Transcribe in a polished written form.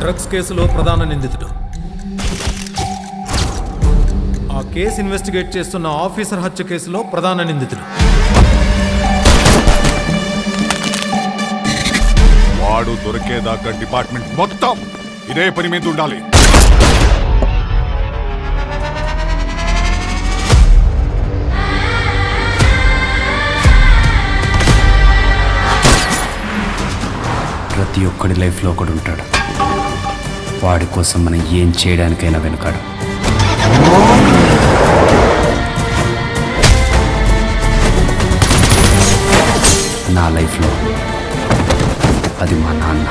Drugs కేసులో ప్రధాన నిందితుడు. ఆ కేసు ఇన్వెస్టిగేట్ చేస్తున్న ఆఫీసర్ హత్య కేసులో ప్రధాన నిందితుడు. వాడు దొరికేదాకా డిపార్ట్మెంట్ మొత్తం ఇదే పని మీద ఉండాలి. ప్రతి ఒక్కడి లైఫ్లో ఒకడు ఉంటాడు. వాడి కోసం మనం ఏం చేయడానికైనా వెనుకాడు. నా లైఫ్లో అది మా నాన్న.